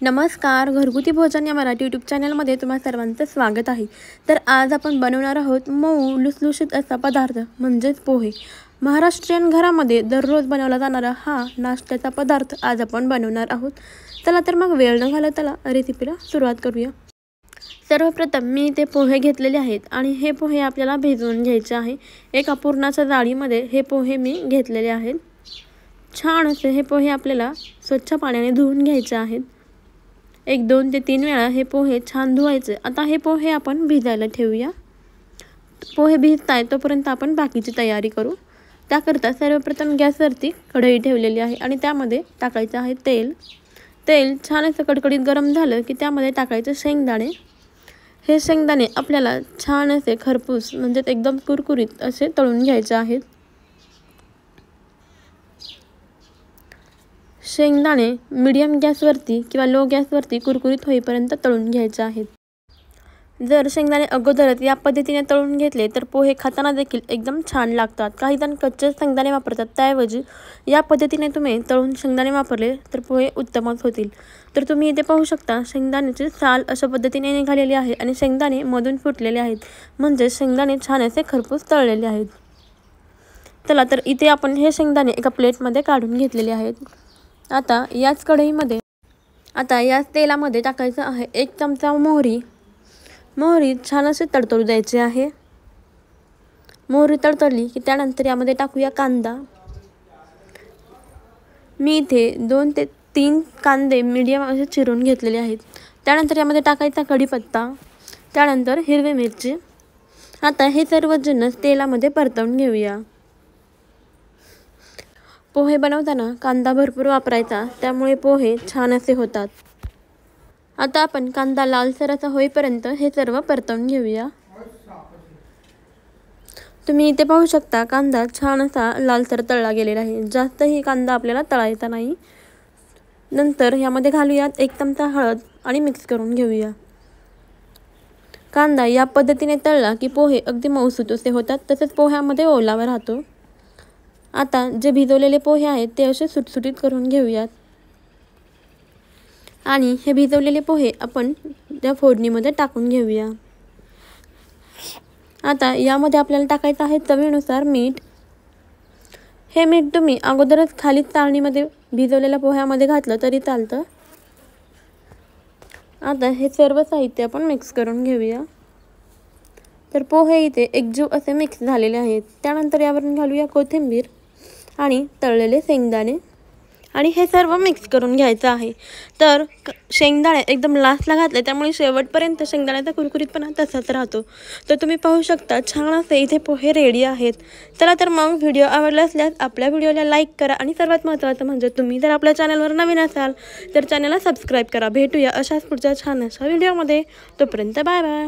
नमस्कार, घरगुती भोजन या मराठी यूट्यूब चॅनलमध्ये तुम्हा सर्वांचं स्वागत आहे। तर आज आपण बनवणार आहोत मऊ लुसलुशीत असा पदार्थ म्हणजेच पोहे। महाराष्ट्रीयन घरामध्ये दररोज बनवला जाणारा हा नाश्त्याचा पदार्थ आज आपण बनवणार आहोत। चला तर मग वेळ न घालवता रेसिपीला सुरुवात करूया। सर्वप्रथम मी इथे पोहे घेतलेले आहेत आणि हे पोहे आपल्याला भिजवून घ्यायचे आहे। एका पुरणाच्या जाळीमध्ये हे पोहे मी घेतलेले आहेत। छान असे हे पोहे आपल्याला स्वच्छ पाण्याने धुवून घ्यायचे आहेत। 1-2 ते 3 वेळा हे पोहे छान धुवायचे। आता हे पोहे आपण भिजायला ठेवूया। पोहे भिजताय तोपर्यंत आपण बाकीची तयारी करू। त्याकरता सर्वप्रथम गॅसवरती कढई ठेवलेली आहे आणि त्यामध्ये टाकायचे आहे तेल। तेल छान असं कडकडीत गरम झालं की त्यामध्ये टाकायचे शेंगदाणे। हे शेंगदाणे आपल्याला छान असे खरपूस म्हणजे एकदम कुरकुरीत असे तळून घ्यायचे आहेत। शेंगदाणे मीडियम गॅसवरती किंवा लो गॅसवरती कुरकुरीत होईपर्यंत तळून घ्यायचे आहेत। जर शेंगदाणे अगोदरच या पद्धतीने तळून घेतले तर पोहे खाताना देखील एकदम छान लागतात। काही जण कच्चे शेंगदाणे वापरतात, त्याऐवजी या पद्धतीने तुम्ही तळून शेंगदाणे वापरले तर पोहे उत्तमच होतील। तर तुम्ही इथे पाहू शकता शेंगदाण्याची साल अशा पद्धतीने निघालेली आहे आणि शेंगदाणे मधून फुटलेले आहेत, म्हणजे शेंगदाणे छान असे खरपूस तळलेले आहेत। चला तर इथे आपण हे शेंगदाणे एका प्लेटमध्ये काढून घेतलेले आहेत। आता याच कढईमध्ये याच तेलामध्ये टाकायचं आहे 1 चमचा मोहरी। मोहरी छान असे तडतडू द्यायची आहे। मोहरी तडतडली की त्यानंतर यामध्ये टाकूया कांदा। मी इथे 2 ते 3 कांदे मीडियम असे चिरून घेतलेले आहेत। त्यानंतर यामध्ये टाकायचा कढीपत्ता, त्यानंतर हिरवी मिरची। आता हे सर्व जिन्नस तेलामध्ये परतवून घेऊया। पोहे बनवताना कांदा भरपूर वापरायचा, त्यामुळे पोहे छान असे होतात। आता आपण कांदा लालसर असा होईपर्यंत हे सर्व परतवून घेऊया। तुम्ही इथे पाहू शकता कांदा छान असा लालसर तळला गेलेला आहे। जास्तही कांदा आपल्याला तळायचा नाही। नंतर यामध्ये घालूयात 1 चमचा हळद आणि मिक्स करून घेऊया। कांदा या पद्धतीने तळला की पोहे अगदी मऊसूत असे होतात, तसेच पोह्यामध्ये ओलावा राहतो। आता जे भिजवलेले पोहे आहेत ते असे सुटसुटीत करून घेऊयात आणि हे भिजवलेले पोहे आपण त्या फोडणीमध्ये टाकून घेऊया। आता यामध्ये आपल्याला टाकायचं आहे चवीनुसार मीठ। हे मीठ तुम्ही अगोदरच खाली चाळणीमध्ये भिजवलेल्या पोह्यामध्ये घातलं तरी चालतं। आता हे सर्व साहित्य आपण मिक्स करून घेऊया। तर पोहे इथे एकजीव असे मिक्स झालेले आहेत। त्यानंतर यावरून घालूया कोथिंबीर आणि तळलेले शेंगदाणे आणि हे सर्व मिक्स करून घ्यायचं आहे। तर शेंगदाणे एकदम लास्टला घातले, त्यामुळे शेवटपर्यंत शेंगदाण्याचा कुरकुरीतपणा तसाच राहतो। तर तुम्ही पाहू शकता छान असे इथे पोहे रेडी आहेत। चला तर मग व्हिडिओ आवडला असल्यास आपल्या व्हिडिओला लाईक करा आणि सर्वात महत्त्वाचं म्हणजे तुम्ही जर आपल्या चॅनलवर नवीन असाल तर चॅनलला सबस्क्राईब करा। भेटूया अशाच पुढच्या छान अशा व्हिडिओमध्ये। तोपर्यंत बाय बाय।